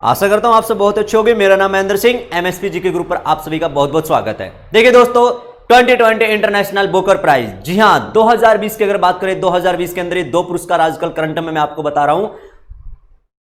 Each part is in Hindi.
आशा करता हूं आप सब बहुत अच्छे होंगे। मेरा नाम Mahendra Singh, MSP GK group पर आप सभी का बहुत बहुत स्वागत है। देखिए दोस्तों, 2020 इंटरनेशनल बुकर प्राइज, जी हां 2020 की अगर बात करें, 2020 के अंदर ये दो पुरस्कार आजकल करंट में मैं आपको बता रहा हूं।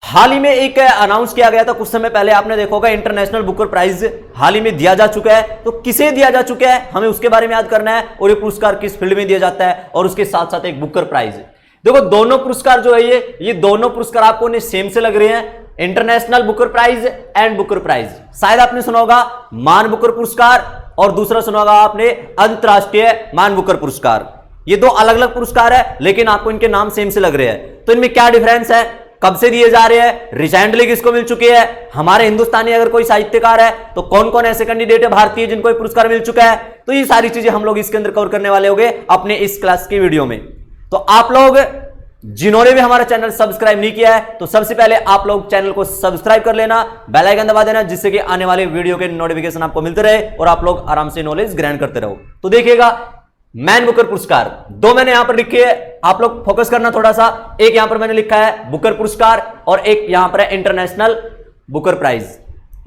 हाल ही में एक अनाउंस किया गया था कुछ समय पहले, आपने देखा होगा इंटरनेशनल बुकर प्राइज हाल ही में दिया जा चुका है। तो किसे दिया जा चुका है हमें उसके बारे में याद करना है, और ये पुरस्कार किस फील्ड में दिया जाता है, और उसके साथ साथ एक बुकर प्राइज। देखो दोनों पुरस्कार जो है ये दोनों पुरस्कार आपको सेम से लग रहे हैं, International Booker Prize and Booker Prize. शायद आपने सुना होगा मान बुकर पुरस्कार और दूसरा सुना होगा आपने अंतरराष्ट्रीय मान बुकर पुरस्कार। ये दो अलग अलग पुरस्कार है, लेकिन आपको इनके नाम सेम से लग रहे हैं। तो इनमें क्या डिफरेंस है, कब से दिए जा रहे हैं, रिसेंटली किसको मिल चुके हैं, हमारे हिंदुस्तानी अगर कोई साहित्यकार है तो कौन कौन ऐसे कैंडिडेट है भारतीय जिनको ये पुरस्कार मिल चुका है। तो ये सारी चीजें हम लोग इसके अंदर कवर करने वाले होंगे अपने इस क्लास की वीडियो में। तो आप लोग जिन्होंने भी हमारा चैनल सब्सक्राइब नहीं किया है तो सबसे पहले आप लोग चैनल को सब्सक्राइब कर लेना, बेल आइकन दबा देना, जिससे कि आने वाले वीडियो के नोटिफिकेशन आपको मिलते रहे और आप लोग आराम से नॉलेज ग्रहण करते रहो। तो देखिएगा, मैन बुकर पुरस्कार दो मैंने यहां पर लिखे है, आप लोग फोकस करना थोड़ा सा। एक यहां पर मैंने लिखा है बुकर पुरस्कार और एक यहां पर है इंटरनेशनल बुकर प्राइज।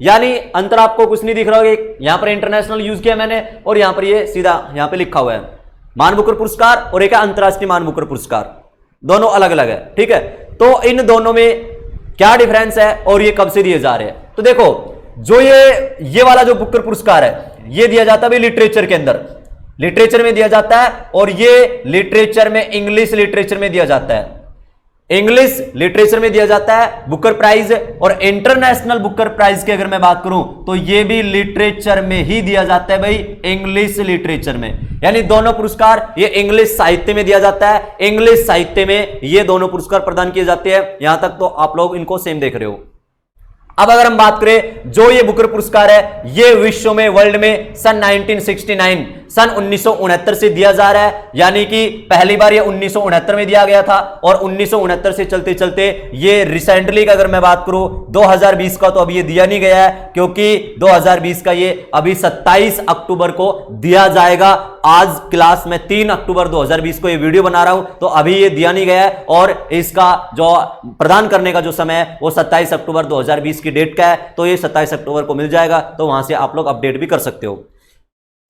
यानी अंतर आपको कुछ नहीं दिख रहा होगा, यहां पर इंटरनेशनल यूज किया मैंने और यहां पर ये सीधा यहां पर लिखा हुआ है मान बुकर पुरस्कार, और एक है अंतरराष्ट्रीय मान बुकर पुरस्कार। दोनों अलग अलग है, ठीक है। तो इन दोनों में क्या डिफरेंस है और ये कब से दिए जा रहे हैं। तो देखो, जो ये वाला जो बुकर पुरस्कार है ये दिया जाता है लिटरेचर के अंदर, लिटरेचर में दिया जाता है, और ये लिटरेचर में इंग्लिश लिटरेचर में दिया जाता है, इंग्लिश लिटरेचर में दिया जाता है बुकर प्राइज। और इंटरनेशनल बुकर प्राइज की अगर मैं बात करूं तो ये भी लिटरेचर में ही दिया जाता है भाई, इंग्लिश लिटरेचर में। यानी दोनों पुरस्कार ये इंग्लिश साहित्य में दिया जाता है, इंग्लिश साहित्य में ये दोनों पुरस्कार प्रदान किए जाते हैं। यहां तक तो आप लोग इनको सेम देख रहे हो। अब अगर हम बात करें, जो ये बुकर पुरस्कार है ये विश्व में, वर्ल्ड में सन 1969 सन 1969 से दिया जा रहा है। यानी कि पहली बार ये 1969 में दिया गया था, और 1969 से चलते चलते ये रिसेंटली का अगर मैं बात करूं 2020 का, तो अभी ये दिया नहीं गया है, क्योंकि 2020 का ये अभी 27 अक्टूबर को दिया जाएगा। आज क्लास में 3 अक्टूबर 2020 को ये वीडियो बना रहा हूं, तो अभी ये दिया नहीं गया है, और इसका जो प्रदान करने का जो समय है वो 27 अक्टूबर 2020 की डेट का है। तो ये 27 अक्टूबर को मिल जाएगा, तो वहां से आप लोग अपडेट भी कर सकते हो।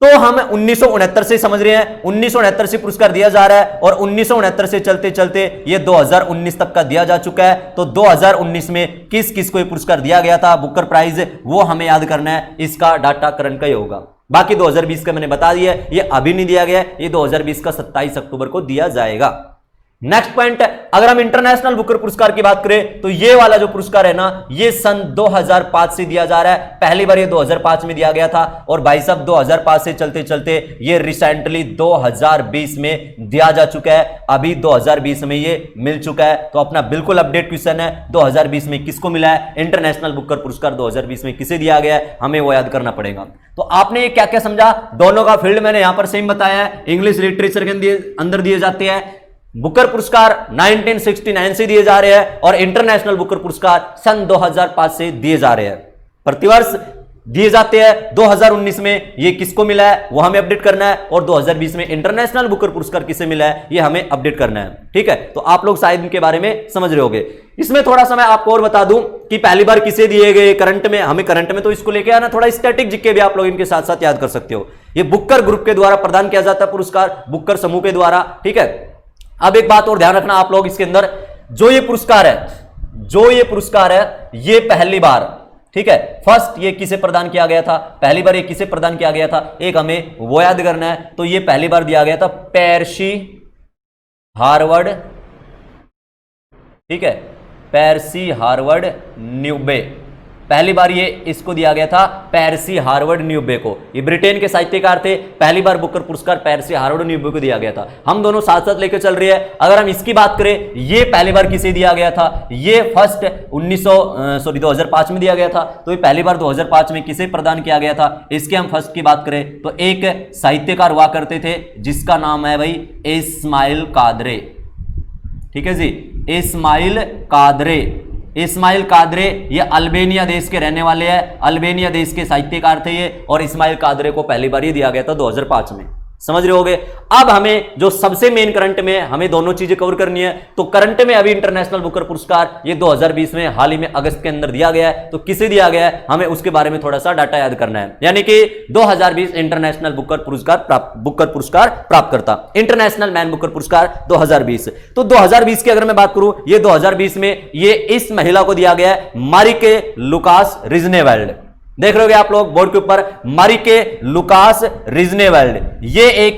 तो हम 1969 से समझ रहे हैं, 1969 से पुरस्कार दिया जा रहा है, और 1969 से चलते चलते ये 2019 तक का दिया जा चुका है। तो 2019 में किस किस को ये पुरस्कार दिया गया था बुकर प्राइज, वो हमें याद करना है। इसका डाटा करंट का ही होगा। बाकी 2020 का मैंने बता दिया, ये अभी नहीं दिया गया, ये 2020 का 27 अक्टूबर को दिया जाएगा। नेक्स्ट पॉइंट, अगर हम इंटरनेशनल बुकर पुरस्कार की बात करें तो ये वाला जो पुरस्कार है ना, ये सन 2005 से दिया जा रहा है। पहली बार ये 2005 में दिया गया था, और भाई साहब 2005 से चलते चलते ये रिसेंटली 2020 में दिया जा चुका है। अभी 2020 में ये मिल चुका है। तो अपना बिल्कुल अपडेट क्वेश्चन है, 2020 में किसको मिला है इंटरनेशनल बुकर पुरस्कार, 2020 में किसे दिया गया है, हमें वो याद करना पड़ेगा। तो आपने क्या क्या समझा, दोनों का फील्ड मैंने यहां पर सेम बताया है, इंग्लिश लिटरेचर के अंदर दिए जाते हैं। बुकर पुरस्कार 1969 से दिए जा रहे हैं, और इंटरनेशनल बुकर पुरस्कार सन 2005 से दिए जा रहे हैं, प्रतिवर्ष दिए जाते हैं। 2019 में ये किसको मिला है वो हमें अपडेट करना है, और 2020 में इंटरनेशनल बुकर पुरस्कार किसे मिला है ये हमें अपडेट करना है, ठीक है। तो आप लोग शायद इनके बारे में समझ रहे होंगे। इसमें थोड़ा सा मैं आपको और बता दूं कि पहली बार किसे दिए गए करंट में, हमें करंट में तो इसको लेके आना, थोड़ा स्टैटिक जीके भी आप लोग इनके साथ साथ याद कर सकते हो। ये बुकर ग्रुप के द्वारा प्रदान किया जाता है पुरस्कार, बुकर समूह के द्वारा, ठीक है। अब एक बात और ध्यान रखना आप लोग, इसके अंदर जो ये पुरस्कार है ये पहली बार, ठीक है, फर्स्ट ये किसे प्रदान किया गया था, पहली बार ये किसे प्रदान किया गया था, एक हमें वो याद करना है। तो ये पहली बार दिया गया था पेर्सी हार्वर्ड, ठीक है, पेर्सी हार्वर्ड न्यूबे, पहली बार ये इसको दिया गया था पेर्सी हार्वर्ड न्यूबे को। ये ब्रिटेन के साहित्यकार थे, पहली बार बुकर पुरस्कार पेर्सी हार्वर्ड न्यूबे को दिया गया था। हम दोनों साथ साथ लेकर चल रहे हैं। अगर हम इसकी बात करें, ये पहली बार किसे दिया गया था, ये फर्स्ट 2005 में दिया गया था। तो ये पहली बार 2005 में किसे प्रदान किया गया था, इसके हम फर्स्ट की बात करें तो एक साहित्यकार हुआ करते थे जिसका नाम है भाई इस्माइल कादरे, ठीक है जी, इस्माइल कादरे। इस्माइल कादरे ये अल्बेनिया देश के रहने वाले हैं, अल्बेनिया देश के साहित्यकार थे ये, और इस्माइल कादरे को पहली बार ये दिया गया था 2005 में। समझ रहे होगे। अब हमें जो सबसे मेन करंट में हमें दोनों चीजें कवर करनी है, तो करंट में अभी इंटरनेशनल बुकर पुरस्कार ये 2020 में हाल ही में अगस्त के अंदर दिया गया है, तो किसे दिया गया है हमें उसके बारे में थोड़ा सा डाटा याद करना है। यानी कि 2020 इंटरनेशनल बुकर पुरस्कार प्राप्त करता इंटरनेशनल मैन बुकर पुरस्कार 2020। तो 2020 की अगर मैं बात करूं, ये 2020 में ये इस महिला को दिया गया है, मारिके लुकास रिजनेवेल्ड। देख रहे होगे आप लोग बोर्ड के ऊपर, मारिके लुकास रिजनेवेल्ड। ये एक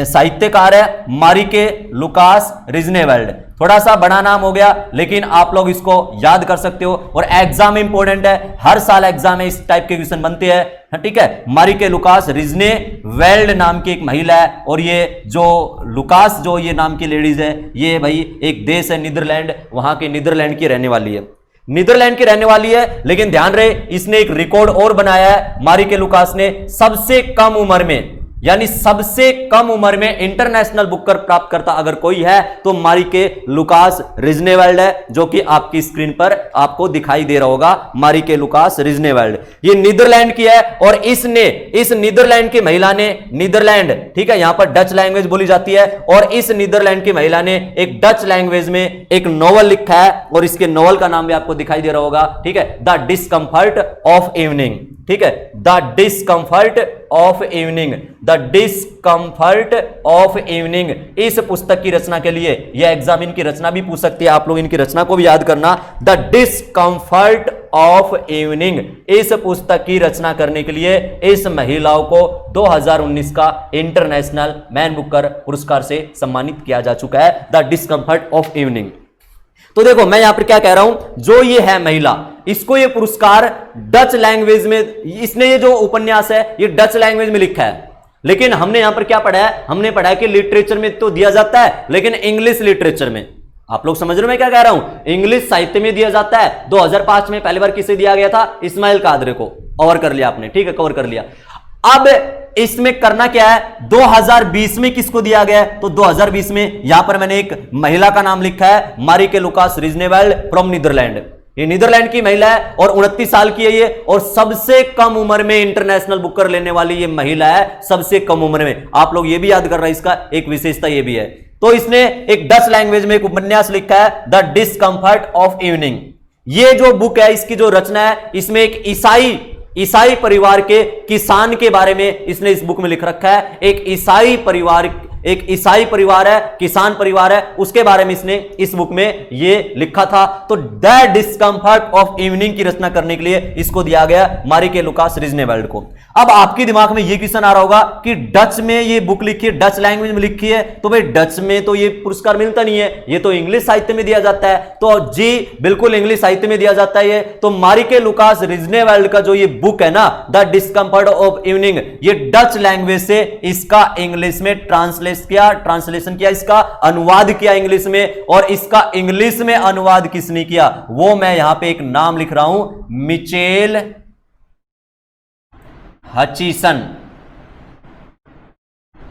साहित्यकार है, मारिके लुकास रिजनेवेल्ड। थोड़ा सा बड़ा नाम हो गया, लेकिन आप लोग इसको याद कर सकते हो और एग्जाम इंपॉर्टेंट है, हर साल एग्जाम में इस टाइप के क्वेश्चन बनते हैं, ठीक है। मारिके लुकास रिजनेवेल्ड नाम की एक महिला है, और ये जो लुकास जो ये नाम की लेडीज है, ये भाई एक देश है नीदरलैंड, वहां के नीदरलैंड की रहने वाली है, नीदरलैंड की रहने वाली है। लेकिन ध्यान रहे, इसने एक रिकॉर्ड और बनाया है, मारिके लुकास ने सबसे कम उम्र में, यानी सबसे कम उम्र में इंटरनेशनल बुकर प्राप्त करता अगर कोई है तो मारिके लुकास रिजनेवेल्ड है, जो कि आपकी स्क्रीन पर आपको दिखाई दे रहा होगा, मारिके लुकास रिजनेवेल्ड। ये नीदरलैंड की है, और इसने इस नीदरलैंड की महिला ने, नीदरलैंड ठीक है, यहां पर डच लैंग्वेज बोली जाती है, और इस नीदरलैंड की महिला ने एक डच लैंग्वेज में एक नॉवल लिखा है, और इसके नॉवल का नाम भी आपको दिखाई दे रहा होगा, ठीक है, द डिस्कम्फर्ट ऑफ इवनिंग, ठीक है, the discomfort of evening, the discomfort of evening. इस पुस्तक की रचना के लिए यह एग्जाम इनकी रचना भी पूछ सकती है, आप लोग इनकी रचना को भी याद करना, द डिस्कम्फर्ट ऑफ इवनिंग। इस पुस्तक की रचना करने के लिए इस महिलाओं को 2019 का इंटरनेशनल मैन बुकर पुरस्कार से सम्मानित किया जा चुका है, द डिस्कम्फर्ट ऑफ इवनिंग। तो देखो मैं यहां पर क्या कह रहा हूं, जो ये है महिला, इसको ये पुरस्कार डच लैंग्वेज में, इसने ये जो उपन्यास है ये डच लैंग्वेज में लिखा है, लेकिन हमने यहां पर क्या पढ़ा है, हमने पढ़ा है कि लिटरेचर में तो दिया जाता है, लेकिन इंग्लिश लिटरेचर में, आप लोग समझ रहे हो मैं क्या कह रहा हूं, इंग्लिश साहित्य में दिया जाता है। 2005 में पहली बार किसे दिया गया था, इस्माइल कादरी को, कवर कर लिया आपने, ठीक है, कवर कर लिया। अब इसमें करना क्या है, 2020 में किसको दिया गया है, तो 2020 में यहां पर मैंने एक महिला का नाम लिखा है, मारिके लुकास रिजनेवेल्ड फ्रॉम नीदरलैंड। ये नीदरलैंड की महिला है और 29 साल की है ये, और सबसे कम उम्र में इंटरनेशनल बुकर लेने वाली ये महिला है, सबसे कम उम्र में। आप लोग ये भी याद कर रहे हैं, इसका एक विशेषता ये भी है। तो इसने एक डच लैंग्वेज में एक उपन्यास लिखा है, द डिस्कम्फर्ट ऑफ इवनिंग। ये जो बुक है, इसकी जो रचना है, इसमें एक ईसाई परिवार के किसान के बारे में इसने इस बुक में लिख रखा है। एक ईसाई परिवार है, किसान परिवार है, उसके बारे में इसने इस बुक में ये लिखा था। तो द डिस्कम्फर्ट ऑफ इवनिंग की रचना करने के लिए इसको दिया गया मारिके लुकास रिजनेवेल्ड को। अब आपके दिमाग में ये क्वेश्चन आ रहा होगा कि डच में ये बुक लिखी है, डच लैंग्वेज में लिखी है, तो भाई डच में तो ये पुरस्कार मिलता नहीं है, ये तो इंग्लिश साहित्य में दिया जाता है। तो जी बिल्कुल इंग्लिश साहित्य में दिया जाता है ये। तो मारिके लुकास रिजनेवेल्ड का जो ये बुक है ना, द डिस्कम्फर्ट ऑफ इवनिंग, ये डच लैंग्वेज से इसका इंग्लिश में ट्रांसलेशन किया, इसका अनुवाद किया इंग्लिश में, और इसका इंग्लिश में अनुवाद किसने किया, वो मैं यहां पे एक नाम लिख रहा हूं, मिचेल हचिसन।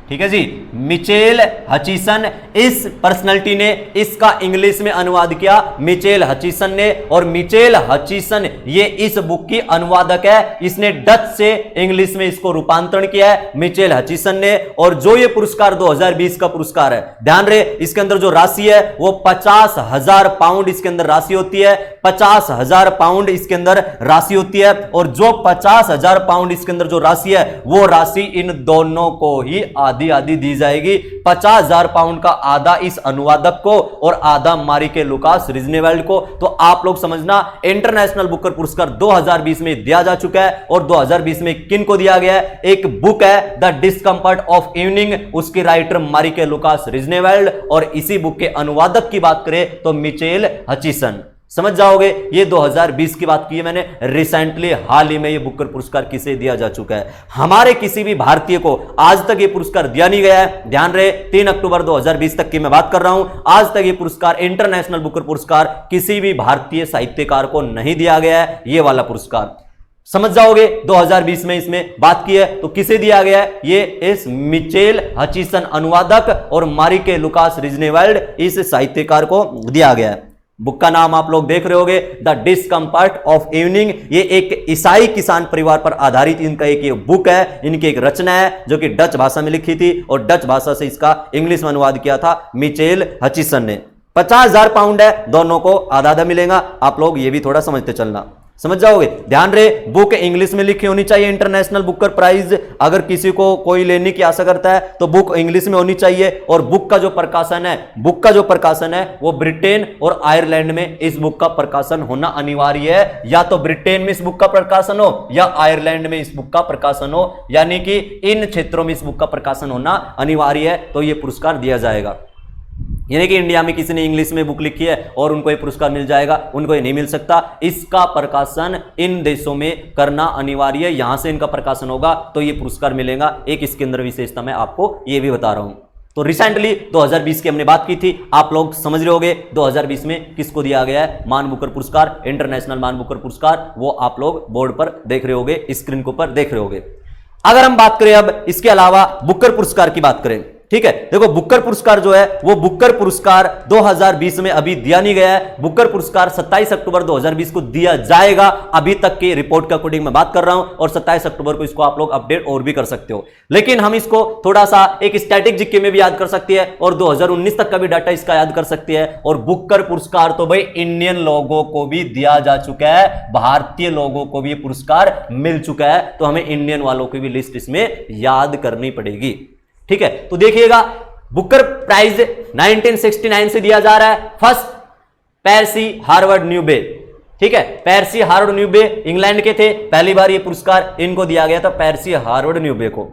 ठीक है जी, मिचेल हचिसन, इस पर्सनालिटी ने इसका इंग्लिश में अनुवाद किया, मिचेल हचिसन ने। और मिचेल हचिसन ये इस बुक की अनुवादक है, इसने डच से इंग्लिश में इसको रूपांतरण किया है मिचेल हचिसन ने। और जो ये पुरस्कार 2020 का पुरस्कार है, ध्यान रहे इसके अंदर जो राशि है वो 50,000 पाउंड इसके अंदर राशि होती है, 50,000 पाउंड इसके अंदर राशि होती है। और जो 50,000 पाउंड इसके अंदर जो राशि है, वो राशि इन दोनों को ही आधी दी जाएगी। 50,000 पाउंड का आधा इस अनुवादक को और आधा मारिके लुकास रिजनेवेल्ड को। तो आप लोग समझना, इंटरनेशनल बुकर पुरस्कार 2020 में दिया जा चुका है। और 2020 में किन को दिया गया है, एक बुक है द डिस्कम्फर्ट ऑफ इवनिंग, उसके राइटर मारिके लुकास रिजनेवेल्ड, और इसी बुक के अनुवादक की बात करें तो मिचेल हचिसन। समझ जाओगे, ये 2020 की बात की है मैंने, रिसेंटली हाल ही में ये बुकर पुरस्कार किसे दिया जा चुका है। हमारे किसी भी भारतीय को आज तक ये पुरस्कार दिया नहीं गया है। ध्यान रहे 3 अक्टूबर 2020 तक की मैं बात कर रहा हूं, आज तक ये पुरस्कार, इंटरनेशनल बुकर पुरस्कार किसी भी भारतीय साहित्यकार को नहीं दिया गया है, ये वाला पुरस्कार। समझ जाओगे, 2020 में इसमें बात की है तो किसे दिया गया है, ये इस मिचेल हचिसन अनुवादक और मारिके लुकास रिजनेवेल्ड इस साहित्यकार को दिया गया है। बुक का नाम आप लोग देख रहे होगे, द डिस्कम्फर्ट ऑफ इवनिंग। ये एक ईसाई किसान परिवार पर आधारित इनका एक ये बुक है, इनकी एक रचना है जो कि डच भाषा में लिखी थी और डच भाषा से इसका इंग्लिश में अनुवाद किया था मिचेल हचिसन ने। 50,000 पाउंड है, दोनों को आधा आधा मिलेगा। आप लोग ये भी थोड़ा समझते चलना, समझ जाओगे। ध्यान रहे, बुक इंग्लिश में लिखी होनी चाहिए। इंटरनेशनल बुकर प्राइज अगर किसी को कोई लेने की आशा करता है तो बुक इंग्लिश में होनी चाहिए। और बुक का जो प्रकाशन है वो ब्रिटेन और आयरलैंड में इस बुक का प्रकाशन होना अनिवार्य है। या तो ब्रिटेन में इस बुक का प्रकाशन हो या आयरलैंड में इस बुक का प्रकाशन हो, यानी कि इन क्षेत्रों में इस बुक का प्रकाशन होना अनिवार्य है, तो यह पुरस्कार दिया जाएगा। यानी कि इंडिया में किसी ने इंग्लिश में बुक लिखी है और उनको ये पुरस्कार मिल जाएगा, उनको ये नहीं मिल सकता। इसका प्रकाशन इन देशों में करना अनिवार्य है, यहां से इनका प्रकाशन होगा तो ये पुरस्कार मिलेगा। एक इसके अंदर विशेषता मैं आपको ये भी बता रहा हूं। तो रिसेंटली 2020 की हमने बात की थी, आप लोग समझ रहे होंगे 2020 में किसको दिया गया है मान बुकर पुरस्कार, इंटरनेशनल मान बुकर पुरस्कार। वो आप लोग बोर्ड पर देख रहे होंगे, स्क्रीन के ऊपर देख रहे होंगे। अगर हम बात करें अब इसके अलावा बुकर पुरस्कार की बात करें, ठीक है। देखो बुकर पुरस्कार जो है वो बुकर पुरस्कार 2020 में अभी दिया नहीं गया है। बुकर पुरस्कार 27 अक्टूबर 2020 को दिया जाएगा, अभी तक की रिपोर्ट के अकॉर्डिंग मैं बात कर रहा हूं, और 27 अक्टूबर को इसको आप लोग अपडेट और भी कर सकते हो। लेकिन हम इसको थोड़ा सा एक स्टैटिक जीके में भी याद कर सकते हैं और 2019 तक का भी डाटा इसका याद कर सकते हैं। और बुकर पुरस्कार तो भाई इंडियन लोगों को भी दिया जा चुका है, भारतीय लोगों को भी पुरस्कार मिल चुका है, तो हमें इंडियन वालों की भी लिस्ट इसमें याद करनी पड़ेगी, ठीक है। तो देखिएगा बुकर प्राइज 1969 से दिया जा रहा है। फर्स्ट पेर्सी हार्वर्ड न्यूबे, ठीक है। पेर्सी हार्वर्ड न्यूबे इंग्लैंड के थे, पहली बार ये पुरस्कार इनको दिया गया था, पेर्सी हार्वर्ड न्यूबे को।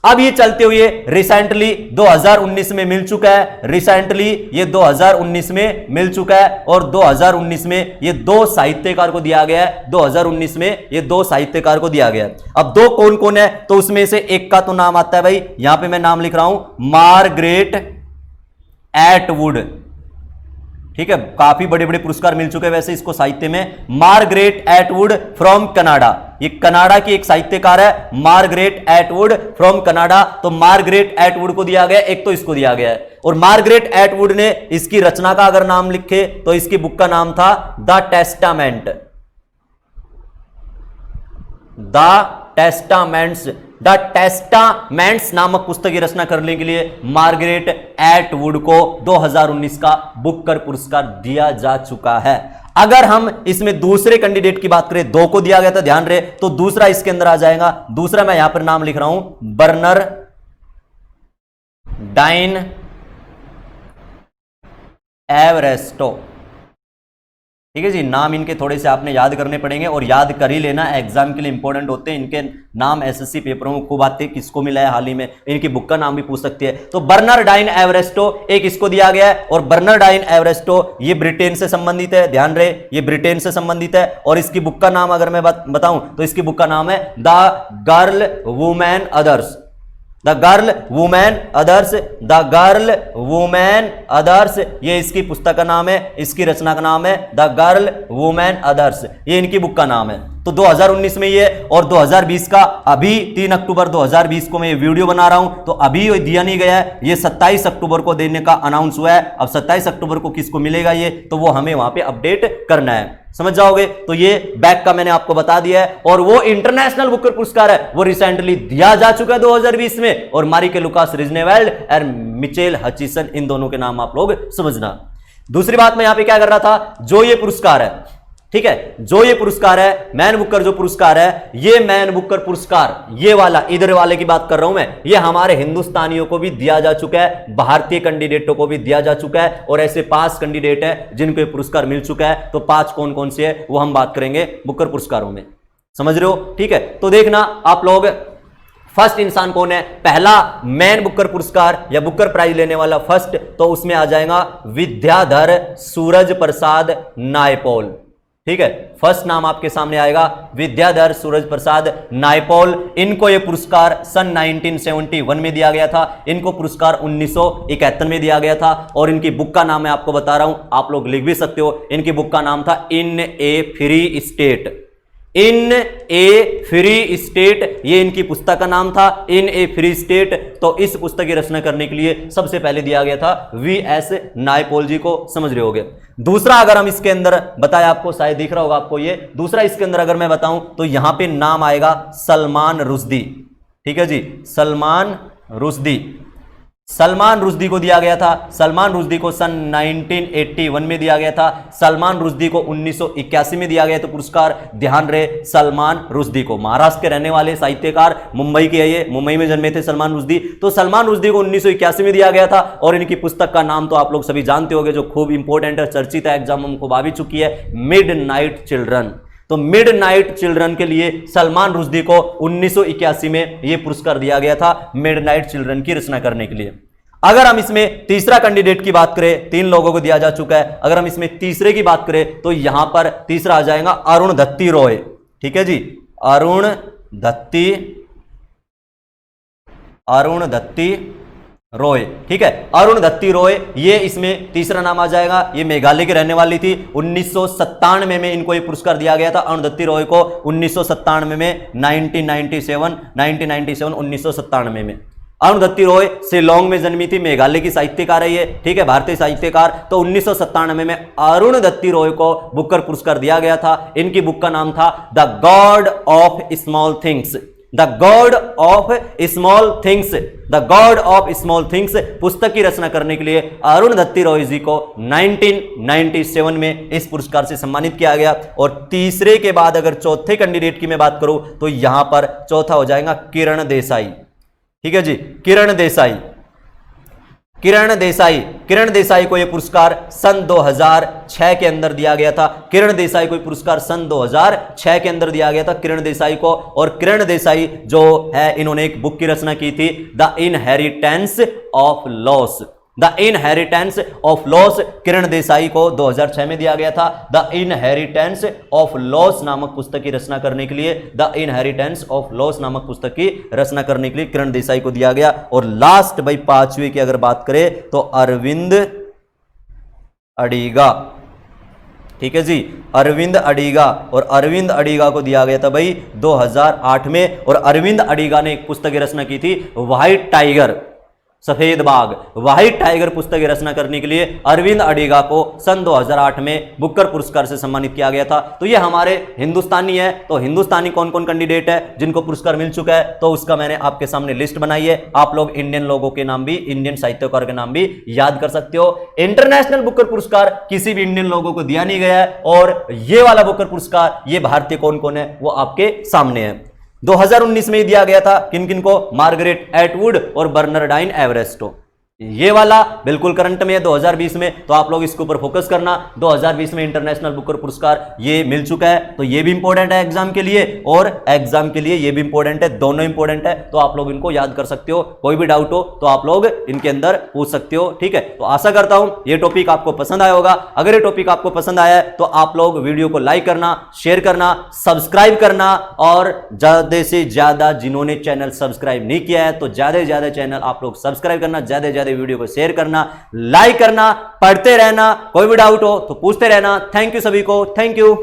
अब ये चलते हुए रिसेंटली 2019 में मिल चुका है, रिसेंटली ये 2019 में मिल चुका है। और 2019 में ये दो साहित्यकार को दिया गया है, 2019 में ये दो साहित्यकार को दिया गया है। अब दो कौन कौन है, तो उसमें से एक का तो नाम आता है भाई, यहां पे मैं नाम लिख रहा हूं, मार्गरेट एटवुड, ठीक है। काफी बड़े बड़े पुरस्कार मिल चुके हैं वैसे इसको साहित्य में। मार्गरेट एटवुड फ्रॉम कनाडा, ये कनाडा की एक साहित्यकार है, मार्गरेट एटवुड फ्रॉम कनाडा। तो मार्गरेट एटवुड को दिया गया, एक तो इसको दिया गया है। और मार्गरेट एटवुड ने इसकी रचना का अगर नाम लिखे तो इसकी बुक का नाम था द टेस्टामेंट, द टेस्टामेंट्स नामक पुस्तक की रचना करने के लिए मार्गरेट एटवुड को 2019 का बुकर पुरस्कार दिया जा चुका है। अगर हम इसमें दूसरे कैंडिडेट की बात करें, दो को दिया गया था, ध्यान रहे, तो दूसरा इसके अंदर आ जाएगा। दूसरा मैं यहां पर नाम लिख रहा हूं, बर्नर डाइन एवरेस्टो, ठीक है जी। नाम इनके थोड़े से आपने याद करने पड़ेंगे और याद कर ही लेना, एग्जाम के लिए इंपॉर्टेंट होते हैं इनके नाम। एसएससी पेपरों में खूब आते हैं, किसको मिला है हाल ही में, इनकी बुक का नाम भी पूछ सकते हैं। तो बर्नर डाइन एवरेस्टो एक इसको दिया गया है। और बर्नर डाइन एवरेस्टो ये ब्रिटेन से संबंधित है, ध्यान रहे, ये ब्रिटेन से संबंधित है। और इसकी बुक का नाम अगर मैं बताऊं तो इसकी बुक का नाम है the girl women others, the girl women others, the girl women others, ये इसकी पुस्तक का नाम है, इसकी रचना का नाम है द गर्ल वुमेन अदर्स, ये इनकी बुक का नाम है। तो 2019 में ये, और 2020 का अभी 3 अक्टूबर 2020 को मैं ये वीडियो बना रहा हूं, तो अभी ये दिया नहीं गया है, ये 27 अक्टूबर को देने का अनाउंस हुआ है। अब 27 अक्टूबर को किसको मिलेगा ये, तो वो हमें वहां पे अपडेट करना है, समझ जाओगे। तो ये बैक का मैंने आपको बता दिया है। और वो इंटरनेशनल बुकर पुरस्कार है, वो रिसेंटली दिया जा चुका है 2020 में। और मारिके लुकास रिजनेवेल्ड और मिचेल हचिसन, इन दोनों के नाम आप लोग समझना। दूसरी बात मैं यहां पे क्या कर रहा था, जो ये पुरस्कार है, ठीक है, जो ये पुरस्कार है मैन बुकर जो पुरस्कार है, ये मैन बुकर पुरस्कार, ये वाला इधर वाले की बात कर रहा हूं मैं, ये हमारे हिंदुस्तानियों को भी दिया जा चुका है, भारतीय कैंडिडेटों को भी दिया जा चुका है। और ऐसे 5 कैंडिडेट है जिनको ये पुरस्कार मिल चुका है। तो 5 कौन कौन से है वो हम बात करेंगे बुकर पुरस्कारों में, समझ रहे हो, ठीक है। तो देखना आप लोग, फर्स्ट इंसान कौन है, पहला मैन बुकर पुरस्कार या बुकर प्राइज लेने वाला फर्स्ट, तो उसमें आ जाएगा विद्याधर सूरज प्रसाद नायपॉल, ठीक है। फर्स्ट नाम आपके सामने आएगा विद्याधर सूरज प्रसाद नायपॉल। इनको यह पुरस्कार सन 1971 में दिया गया था, इनको पुरस्कार 1971 में दिया गया था। और इनकी बुक का नाम मैं आपको बता रहा हूं, आप लोग लिख भी सकते हो, इनकी बुक का नाम था इन ए फ्री स्टेट, इन ए फ्री स्टेट, ये इनकी पुस्तक का नाम था, इन ए फ्री स्टेट। तो इस पुस्तक की रचना करने के लिए सबसे पहले दिया गया था वी.एस. नायपॉल जी को, समझ रहे होगे। दूसरा अगर हम इसके अंदर बताया, आपको शायद दिख रहा होगा आपको ये, दूसरा इसके अंदर अगर मैं बताऊं तो यहां पे नाम आएगा सलमान रुश्दी। ठीक है जी, सलमान रुश्दी। सलमान रुश्दी को दिया गया था, सलमान रुश्दी को सन 1981 में दिया गया था, सलमान रुश्दी को 1981 में दिया गया तो पुरस्कार, ध्यान रहे सलमान रुश्दी को। महाराष्ट्र के रहने वाले साहित्यकार, मुंबई के, ये मुंबई में जन्मे थे सलमान रुश्दी। तो सलमान रुश्दी को 1981 में दिया गया था और इनकी पुस्तक का नाम तो आप लोग सभी जानते होंगे, जो खूब इंपॉर्टेंट है, चर्चित है, एग्जाम में खूब आ भी चुकी है, मिडनाइट चिल्ड्रन। तो मिडनाइट चिल्ड्रन के लिए सलमान रुश्दी को 1981 में यह पुरस्कार दिया गया था, मिडनाइट चिल्ड्रन की रचना करने के लिए। अगर हम इसमें तीसरा कैंडिडेट की बात करें, 3 लोगों को दिया जा चुका है, अगर हम इसमें तीसरे की बात करें तो यहां पर तीसरा आ जाएगा अरुण दत्ती रॉय। ठीक है जी, अरुण दत्ती रॉय। ठीक है, अरुण दत्ती रॉय, ये इसमें तीसरा नाम आ जाएगा। ये मेघालय की रहने वाली थी। 1997 में इनको ये पुरस्कार दिया गया था, अरुण दत्ती रॉय को 1997 में, 1997 में। अरुण दत्ती रॉय शिलोंग में जन्मी थी, मेघालय की साहित्यकार है ये। ठीक है, भारतीय साहित्यकार। तो 1997 में अरुण दत्ती रॉय को बुकर पुरस्कार दिया गया था। इनकी बुक का नाम था the God of small things, the God of small things, the God of small things. पुस्तक की रचना करने के लिए अरुण दत्ती रॉय जी को 1997 में इस पुरस्कार से सम्मानित किया गया। और तीसरे के बाद अगर चौथे कैंडिडेट की मैं बात करूं तो यहां पर चौथा हो जाएगा किरण देसाई। ठीक है जी, किरण देसाई। किरण देसाई को यह पुरस्कार सन 2006 के अंदर दिया गया था। किरण देसाई को पुरस्कार सन 2006 के अंदर दिया गया था किरण देसाई को। और किरण देसाई जो है, इन्होंने एक बुक की रचना की थी, the inheritance of loss. The inheritance of loss Kiran Desai को 2006 में दिया गया था। द इनहेरिटेंस ऑफ लॉस नामक पुस्तक की रचना करने के लिए, द इनहेरिटेंस ऑफ लॉस नामक पुस्तक की रचना करने के लिए किरण देसाई को दिया गया। और लास्ट भाई 5वीं की अगर बात करें तो अरविंद अडिगा। ठीक है जी, अरविंद अडिगा। और अरविंद अडिगा को दिया गया था भाई 2008 में। और अरविंद अडिगा ने एक पुस्तक की रचना की थी, व्हाइट टाइगर, सफेद बाघ। व्हाइट टाइगर पुस्तक की रचना करने के लिए अरविंद अडिगा को सन 2008 में बुकर पुरस्कार से सम्मानित किया गया था। तो ये हमारे हिंदुस्तानी है। तो हिंदुस्तानी कौन कौन कैंडिडेट है जिनको पुरस्कार मिल चुका है, तो उसका मैंने आपके सामने लिस्ट बनाई है। आप लोग इंडियन लोगों के नाम भी, इंडियन साहित्यकार के नाम भी याद कर सकते हो। इंटरनेशनल बुकर पुरस्कार किसी भी इंडियन लोगों को दिया नहीं गया है। और ये वाला बुकर पुरस्कार, ये भारतीय कौन कौन है वो आपके सामने है। 2019 में ही दिया गया था किन किन को, मार्गरेट एटवुड और बर्नरडाइन एवरेस्टो। ये वाला बिल्कुल करंट में है 2020 में, तो आप लोग इसके ऊपर फोकस करना। 2020 में इंटरनेशनल बुकर पुरस्कार ये मिल चुका है, तो ये भी इंपॉर्टेंट है एग्जाम के लिए, और एग्जाम के लिए ये भी इंपॉर्टेंट है, दोनों इंपॉर्टेंट है। तो आप लोग इनको याद कर सकते हो, कोई भी डाउट हो तो आप लोग इनके अंदर पूछ सकते हो। ठीक है, तो आशा करता हूं ये टॉपिक आपको पसंद आया होगा। अगर ये टॉपिक आपको पसंद आया है तो आप लोग वीडियो को लाइक करना, शेयर करना, सब्सक्राइब करना, और ज्यादा से ज्यादा जिन्होंने चैनल सब्सक्राइब नहीं किया है तो ज्यादा से ज्यादा चैनल आप लोग सब्सक्राइब करना, ज्यादा से ज्यादा वीडियो को शेयर करना, लाइक करना, पढ़ते रहना। कोई भी डाउट हो तो पूछते रहना। थैंक यू सभी को, थैंक यू।